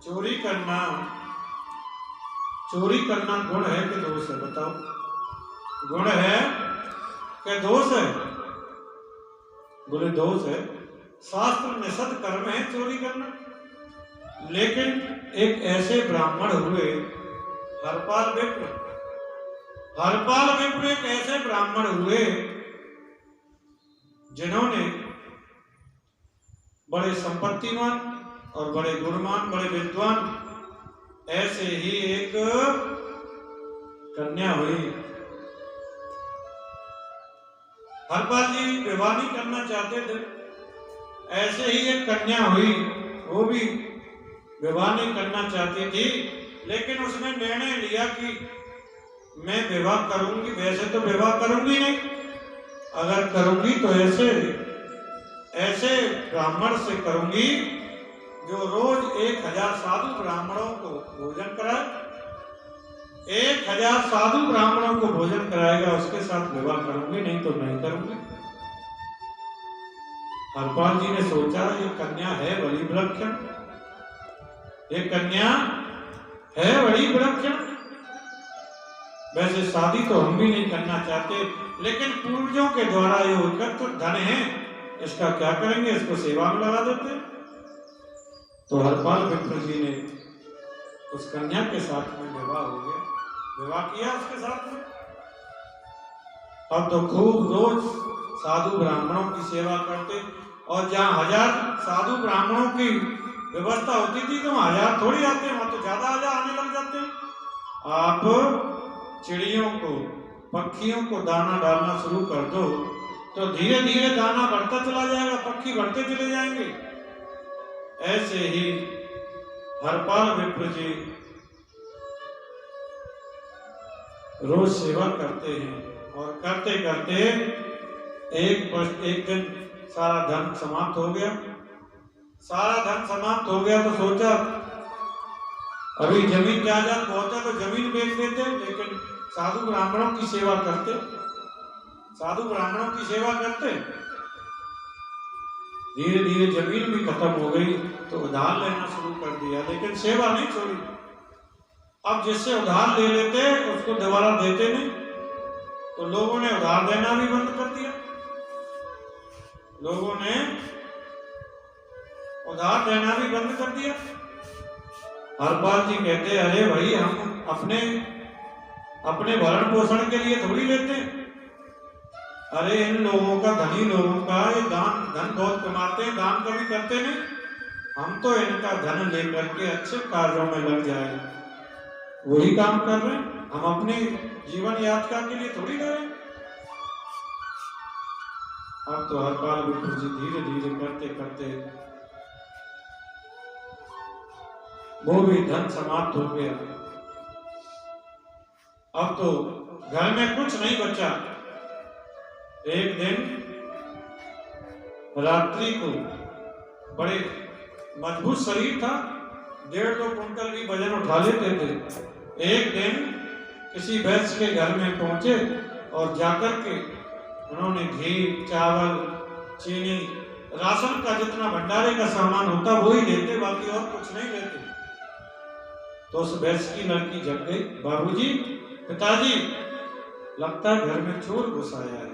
चोरी करना गुण है कि दोष है? बताओ, गुण है कि दोष है? बोले दोष है। शास्त्र निषिद्ध कर्म है चोरी करना। लेकिन एक ऐसे ब्राह्मण हुए हरपाल विप्र एक ऐसे ब्राह्मण हुए जिन्होंने बड़े संपत्तिवान और बड़े गुणवान, बड़े विद्वान, ऐसे ही एक कन्या हुई। हरपाल जी विवाह नहीं करना चाहते थे, ऐसे ही एक कन्या हुई, वो भी विवाह नहीं करना चाहती थी, लेकिन उसने निर्णय लिया कि मैं विवाह करूंगी। वैसे तो विवाह करूंगी नहीं, अगर करूंगी तो ऐसे ब्राह्मण से करूंगी जो रोज 1000 साधु ब्राह्मणों को भोजन कराए। 1000 साधु ब्राह्मणों को भोजन कराएगा, उसके साथ विवाह करूंगी, नहीं तो नहीं करूंगी। हरपाल जी ने सोचा ये कन्या है बड़ी विलक्षण, ये कन्या है बड़ी विलक्षण। वैसे शादी तो हम भी नहीं करना चाहते, लेकिन पूर्वजों के द्वारा ये एकत्र धन है, इसका क्या करेंगे, इसको सेवा में लगा देते। तो हरपाल विप्र जी ने उस कन्या के साथ में विवाह हो गया, विवाह किया उसके साथ में। अब तो खूब रोज साधु ब्राह्मणों की सेवा करते, और जहाँ 1000 साधु ब्राह्मणों की व्यवस्था होती थी तो 1000 थोड़ी आते हैं, वहां तो ज्यादा आने लग जाते हैं। आप चिड़ियों को, पक्षियों को दाना डालना शुरू कर दो तो धीरे धीरे दाना बढ़ता चला जाएगा, पक्षी बढ़ते चले जाएंगे। ऐसे ही हरपाल विप्र जी रोज सेवा करते हैं, और करते करते एक दिन सारा धन समाप्त हो गया। सारा धन समाप्त हो गया तो सोचा अभी जमीन जायदाद बहुत है तो जमीन बेच देते, लेकिन साधु ब्राह्मणों की सेवा करते, धीरे धीरे जमीन भी खत्म हो गई तो उधार लेना शुरू कर दिया, लेकिन सेवा नहीं छोड़ी। अब जिससे उधार ले लेते उसको दोबारा देते नहीं, तो लोगों ने उधार देना भी बंद कर दिया। हरपाल जी कहते अरे भाई हम अपने भरण पोषण के लिए थोड़ी लेते हैं, अरे इन लोगों का, धनी लोगों का ये धन बहुत कमाते हैं, दान कभी करते नहीं, हम तो इनका धन लेकर के अच्छे कार्यों में लग जाए, वही काम कर रहे हैं, हम अपनी जीवन यात्रा के लिए थोड़ी कर रहे हैं। अब तो हरपाल विप्र जी धीरे धीरे करते करते वो भी धन समाप्त हो गया। अब तो घर में कुछ नहीं बचा। एक दिन रात्रि को, बड़े मजबूत शरीर था, 1.5-2 कुंटल भी वजन उठा लेते थे। एक दिन किसी वैश्य के घर में पहुंचे और जाकर के उन्होंने घी, चावल, चीनी, राशन का जितना भंडारे का सामान होता वो ही लेते, बाकी और कुछ नहीं लेते। तो उस वैश्य की लड़की जग गई, बाबूजी, पिताजी, लगता है घर में चोर घुस आया है।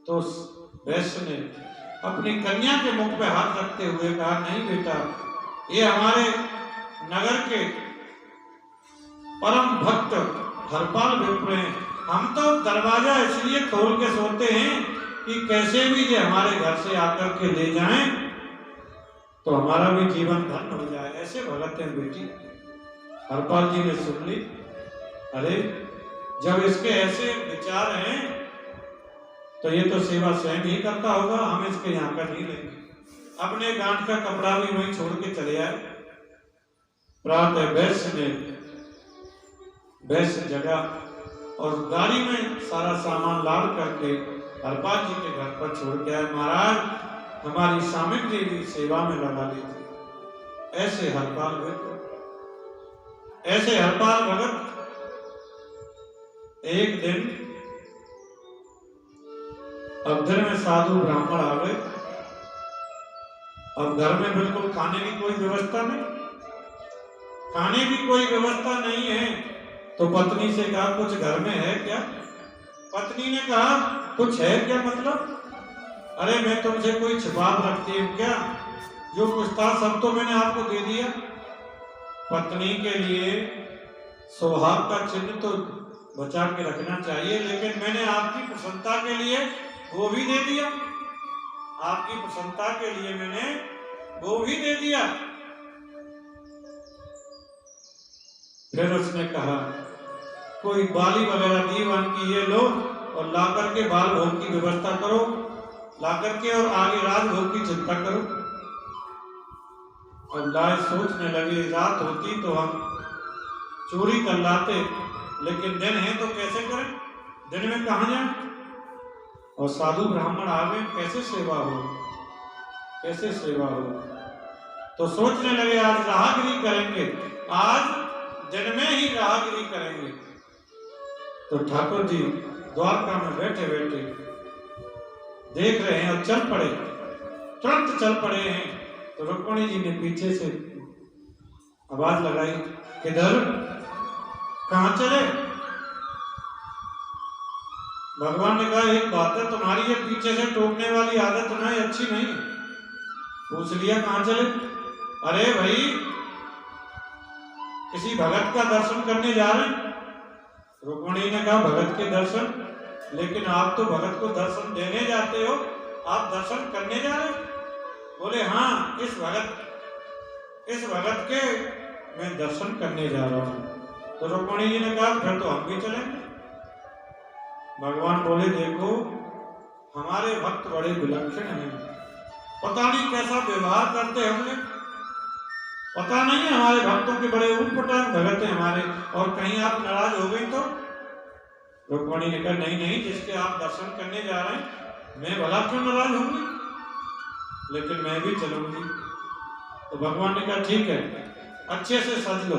तो उस वैश्य ने अपनी कन्या के मुख पे हाथ रखते हुए कहा, नहीं बेटा, ये हमारे नगर के परम भक्त हरपाल विप्र हैं, हम तो दरवाजा इसलिए खोल के सोते हैं कि कैसे भी ये हमारे घर से आकर के ले जाएं तो हमारा भी जीवन धन्य हो जाए, ऐसे भगत हैं बेटी। हरपाल जी ने सुन ली, अरे जब इसके ऐसे विचार हैं तो ये तो सेवा स्वयं ही करता होगा, हम इसके यहाँ का नहीं लेंगे। अपने गांठ का कपड़ा भी वहीं छोड़ के चले आए। प्रातः वैश्य जगह और गाड़ी में सारा सामान लाद करके हरपाल जी के घर पर छोड़ के आए, महाराज हमारी सामग्री भी सेवा में लगा लीजिए। ऐसे हरपाल भगत एक दिन अब घर में साधु ब्राह्मण आ गए। अब घर में बिल्कुल खाने की कोई व्यवस्था नहीं, खाने की कोई व्यवस्था नहीं है। तो पत्नी से कहा कुछ घर में है क्या? पत्नी ने कहा कुछ है क्या मतलब? अरे मैं तुमसे कोई छिपाव रखती हूँ क्या? जो कुछ था सब तो मैंने आपको दे दिया। पत्नी के लिए सौभाग्य का चिन्ह तो बचा के रखना चाहिए, लेकिन मैंने आपकी प्रसन्नता के लिए वो भी दे दिया। आपकी प्रसन्नता के लिए मैंने वो भी दे दिया। फिर उसने कहा कोई बाली वगैरह दीवान की ये लो और ला करके बाल भोग की व्यवस्था करो, ला करके और आगे राजभोग की चिंता करो। और लाए सोचने लगे रात होती तो हम चोरी कर लाते, लेकिन दिन है तो कैसे करें? दिन में कहाँ जाए? और साधु ब्राह्मण आ गए, कैसे सेवा हो, कैसे सेवा हो? तो सोचने लगे आज राहगिरी करेंगे, आज दिन में ही राहगिरी करेंगे। तो ठाकुर जी द्वारका में बैठे बैठे देख रहे हैं और चल पड़े, तुरंत चल पड़े हैं। तो रुक्मिणी जी ने पीछे से आवाज लगाई, किधर, कहां चले? भगवान ने कहा एक बात है, तुम्हारी ये पीछे से टोकने वाली आदत नहीं अच्छी नहीं। पूछ लिया कहां चले? अरे भाई किसी भगत का दर्शन करने जा रहे हैं। रुक्मिणी ने कहा भगत के दर्शन? लेकिन आप तो भगत को दर्शन देने जाते हो, आप दर्शन करने जा रहे हो? बोले हाँ, इस भगत के मैं दर्शन करने जा रहा हूं। तो रुक्मिणी जी ने कहा फिर तो हम भी चलेंगे। भगवान बोले देखो हमारे भक्त बड़े विलक्षण हैं, पता नहीं कैसा व्यवहार करते हमने, पता नहीं हमारे भक्तों के बड़े ऊटपटांग भगत हैं हमारे, और कहीं आप नाराज हो गई तो? रुक्मिणी ने कहा नहीं नहीं, जिसके आप दर्शन करने जा रहे हैं मैं भला क्यों नाराज होंगी, लेकिन मैं भी चलूंगी। तो भगवान ने कहा ठीक है, अच्छे से सज लो।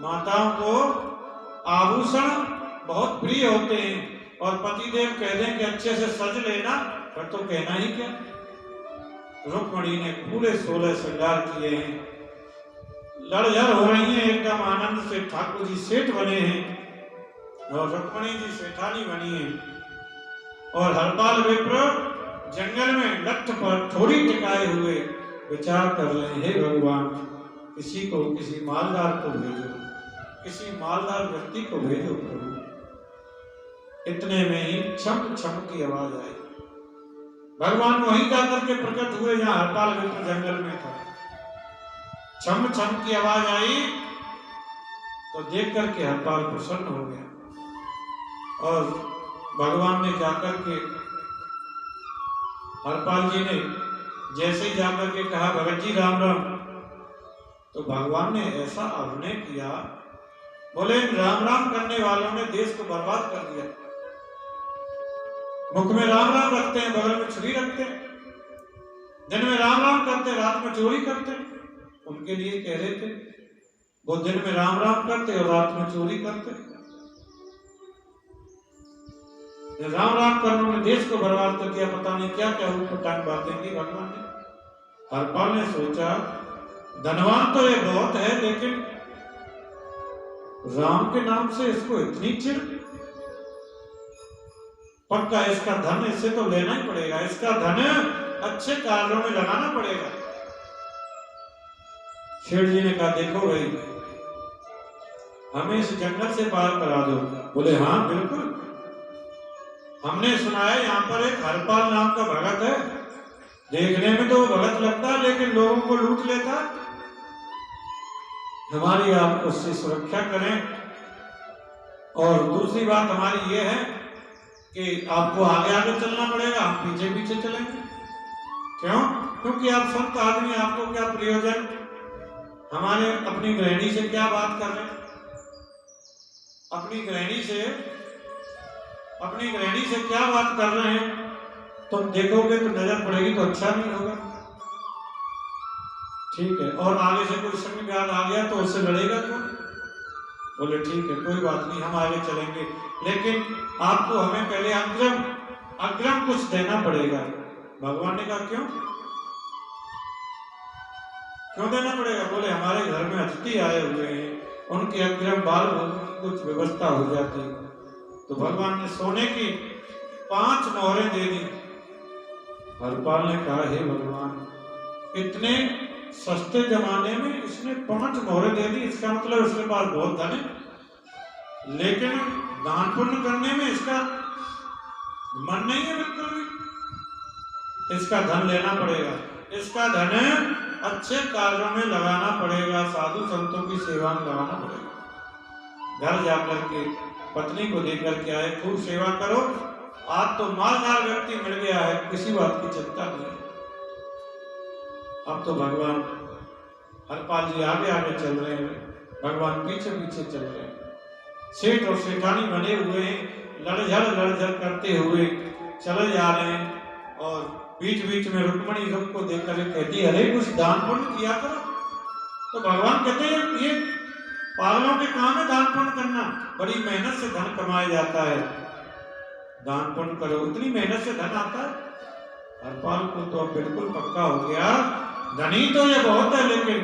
माताओं को आभूषण बहुत प्रिय होते हैं, और पतिदेव कह दें कि अच्छे से सज लेना, फिर तो कहना ही क्या। रुक्मिणी ने पूरे 16 श्रृंगार किए हैं, लड़झड़ हो रही हैं एकदम आनंद से। ठाकुर जी सेठ बने हैं और रुक्मिणी जी सेठानी बनी है। और हरपाल विप्र जंगल में लठ पर थोड़ी टिकाए हुए विचार कर रहे हैं, भगवान किसी को, किसी मालदार को भेजो, किसी मालदार व्यक्ति को भेजो प्रभु। इतने में ही छम छम की आवाज आई। भगवान वहीं जाकर के प्रकट हुए जहां हरपाल विप्र जंगल में था। छम छम की आवाज आई तो देख करके हरपाल प्रसन्न हो गया, और भगवान ने जाकर के, हरपाल जी ने जैसे ही जाकर के कहा भगत जी राम राम, तो भगवान ने ऐसा अभिनय किया, बोले राम राम करने वालों ने देश को बर्बाद कर दिया। मुख में राम राम रखते हैं, बगल में छुरी रखते हैं, दिन में राम राम करते, रात में चोरी करते। उनके लिए कह रहे थे वो दिन में राम राम करते और रात में चोरी करते। राम राम करने में देश को बर्बाद कर दिया, पता नहीं क्या क्या ऊटपटांग बातें की भगवान ने। हरपाल ने सोचा धनवान तो ये बहुत है, लेकिन राम के नाम से इसको इतनी चिढ़, पक्का इसका धन इससे तो लेना ही पड़ेगा, इसका धन अच्छे कार्यों में लगाना पड़ेगा। शेठ जी ने कहा देखो भाई हमें इस जंगल से पार करा दो। बोले हाँ बिल्कुल, हमने सुना है यहाँ पर एक हरपाल नाम का भगत है, देखने में तो भगत लगता है लेकिन लोगों को लूट लेता। हमारी आप उससे सुरक्षा करें, और दूसरी बात हमारी ये है कि आपको आगे आगे चलना पड़ेगा, हम पीछे पीछे चलेंगे। क्यों? क्योंकि आप संत आदमी, आपको क्या प्रयोजन, हमारे अपनी गृहिणी से क्या बात कर रहे हैं, अपनी गृहिणी से क्या बात कर रहे हैं, तुम देखोगे तो नजर पड़ेगी तो अच्छा नहीं होगा। ठीक है, और आगे से कोई संग ज्ञान आ गया तो उससे लड़ेगा क्यों? बोले ठीक है कोई बात नहीं, हम आगे चलेंगे, लेकिन आपको हमें पहले अग्रिम कुछ देना पड़ेगा। भगवान ने कहा क्यों? क्यों देना पड़ेगा? बोले हमारे घर में अतिथि आए हुए हैं, उनके अग्रिम बाल कुछ व्यवस्था हो जाती। तो भगवान ने सोने की 5 मोहरें दे दी। हरपाल ने कहा, हे भगवान, इतने सस्ते जमाने में इसने 5 मोहरें दे दी, इसका मतलब उसके पास बहुत धन है, लेकिन दान पुण्य करने में इसका मन नहीं है बिल्कुल भी। इसका धन लेना पड़ेगा, इसका धन अच्छे कार्यों में लगाना पड़ेगा, साधु संतों की सेवा में लगाना पड़ेगा। घर जाकर के पत्नी को देकर के आए, खूब सेवा करो, आज तो मालदार व्यक्ति मिल गया है, किसी बात की चिंता नहीं। अब तो भगवान हरपाल जी आगे आगे चल रहे हैं, भगवान पीछे पीछे चल रहे हैं। सेठ और सेठानी बने हुए हैं, लड़झड़ करते हुए चले जा रहे हैं। और बीच बीच में रुक्मणी सबको देखकर कहती है, अरे कुछ दान पुण्य किया करो। तो भगवान कहते हैं, ये पागलों के काम है दान पुण्य करना, बड़ी मेहनत से धन कमाया जाता है, दान पुण्य करो, उतनी मेहनत से धन आता है। हरपाल को तो अब बिल्कुल पक्का हो गया, धनी तो ये बहुत है, लेकिन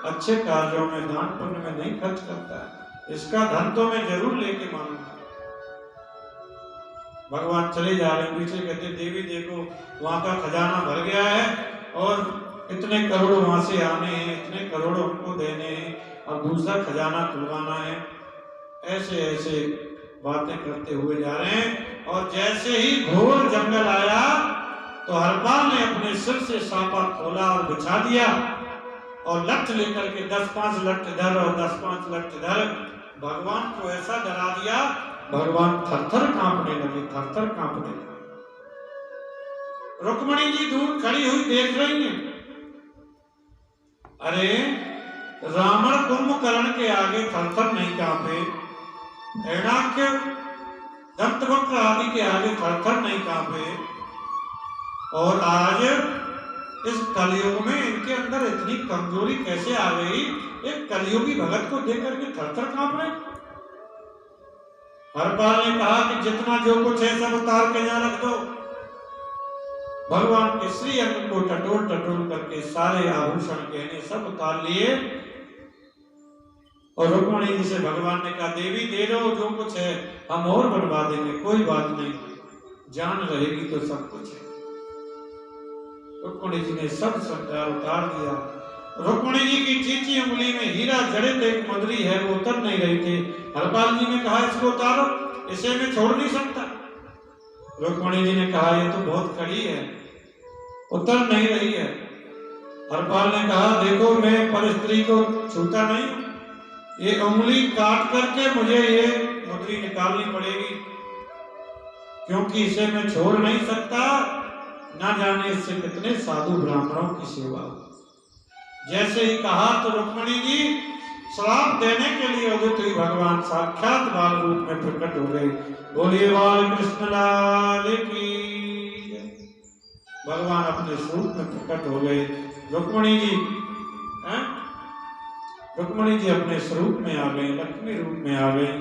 अच्छे कार्यों में दान पुण्य में नहीं खर्च करता है, इसका धन तो मैं जरूर लेके मानूंगा। भगवान चले जा रहे, पीछे कहते, देवी देखो वहां का खजाना भर गया है, और इतने करोड़ वहां से आने हैं, इतने करोड़ हमको देने हैं, अब दूसरा खजाना खुलवाना है। ऐसे ऐसे बातें करते हुए जा रहे हैं। और जैसे ही घोर जंगल आया तो हरपाल ने अपने सिर से सापा खोला और बिछा दिया, और लठ लेकर के 10-5 लठ इधर और 10-5 लठ इधर भगवान को ऐसा डरा दिया, भगवान थर-थर कांपने लगे, थर-थर कांपने लगे। रुक्मणी जी दूर खड़ी हुई देख रही हैं। अरे रावण कुंभकर्ण के आगे थर-थर नहीं कांपे, हिरण्याक्ष दंतवक्र आदि के आगे थर-थर नहीं कांपे, और आज इस कलयुग में इनके अंदर इतनी कमजोरी कैसे आ गई? एक कलयुगी भगत को देख करके थर-थर कांप रहे। हरपाल ने कहा कि जितना जो कुछ है सब उतार के यहाँ रख दो। भगवान के श्री अंग को टटोल टटोल करके सारे आभूषण गहने सब उतार लिए, और रुक्मणी जी से भगवान ने कहा, देवी दे दो जो कुछ है, हम और बनवा देंगे, कोई बात नहीं, जान रहेगी तो सब कुछ है। रुक्मणी जी ने सब श्रृंगार उतार दिया। रुक्मणी जी की चीची उंगली में हीरा जड़ित एक मुद्री है, वो उतर नहीं रही थी। हरपाल जी ने कहा, इसको उतारो, इसे मैं छोड़ नहीं सकता। रुक्मणी जी ने कहा, ये तो बहुत कड़ी है, उतर नहीं रही है। हरपाल ने कहा, देखो मैं परस्त्री को छूता नहीं, ये उंगली काट करके मुझे ये मुद्री निकालनी पड़ेगी, क्योंकि इसे मैं छोड़ नहीं सकता, ना जाने इससे कितने साधु ब्राह्मणों की सेवा हो। जैसे ही कहा तो रुक्मणी जी श्राप देने के लिए उदित हुई, भगवान साक्षात बाल रूप में प्रकट हो गए। बोलिए बाल कृष्ण लाल की। भगवान अपने स्वरूप में प्रकट हो गए। रुक्मणी जी अपने स्वरूप में आ गए, लक्ष्मी रूप में आ गए,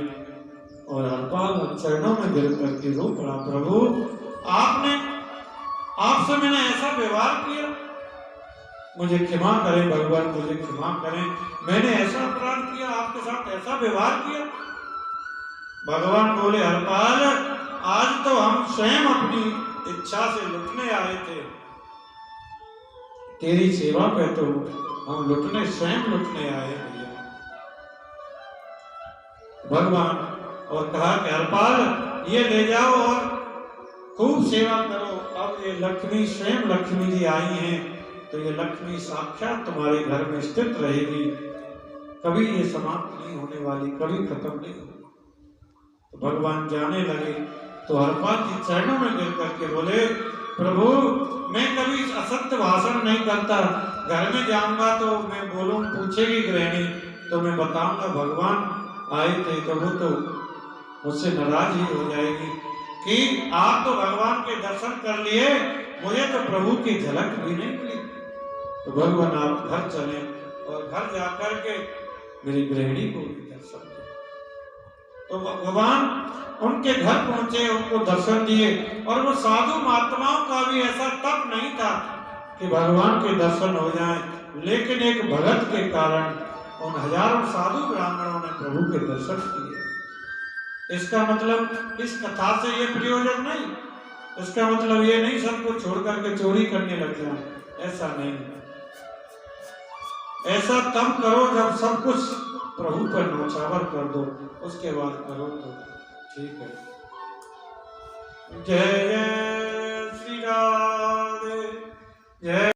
और हरपाल चरणों में गिर करके रो पड़ा, प्रभु आपसे मैंने ऐसा व्यवहार किया, मुझे क्षमा करें भगवान, मुझे क्षमा करें, मैंने ऐसा अपराध किया, आपके साथ ऐसा व्यवहार किया। भगवान बोले, हरपाल आज तो हम स्वयं अपनी इच्छा से लुटने आए थे, तेरी सेवा पे तो हम स्वयं लुटने आए भैया। भगवान और कहा कि हरपाल ये ले जाओ और खूब सेवा करो। अब ये लक्ष्मी स्वयं लक्ष्मी जी आई हैं, तो ये लक्ष्मी साक्षात तुम्हारे घर में स्थित रहेगी, कभी ये समाप्त नहीं होने वाली, कभी खत्म नहीं होगी। तो भगवान जाने लगे तो हरपाल जी चरणों में गिर करके बोले, प्रभु मैं कभी असत्य भाषण नहीं करता, घर में जाऊंगा तो मैं बोलूं, पूछेगी गृहिणी तो मैं बताऊंगा भगवान आए थे, तो वो तो मुझसे नाराज ही हो जाएगी कि आप तो भगवान के दर्शन कर लिए, मुझे तो प्रभु की झलक भी नहीं मिली। तो भगवान आप घर चले और घर जाकर के मेरी गृहिणी को भी दर्शन दिए। तो भगवान उनके घर पहुंचे, उनको दर्शन दिए, और वो साधु महात्माओं का भी ऐसा तप नहीं था कि भगवान के दर्शन हो जाएं, लेकिन एक भगत के कारण उन हजारों साधु ब्राह्मणों ने प्रभु के दर्शन किए। इसका मतलब इस कथा से ये प्रयोजन नहीं, इसका मतलब ये नहीं सबको छोड़ करके चोरी करने लग जाए, ऐसा नहीं। ऐसा तब करो जब सब कुछ प्रभु पर न्यौछावर कर दो, उसके बाद करो तो ठीक है। जय जय श्री राधे, जय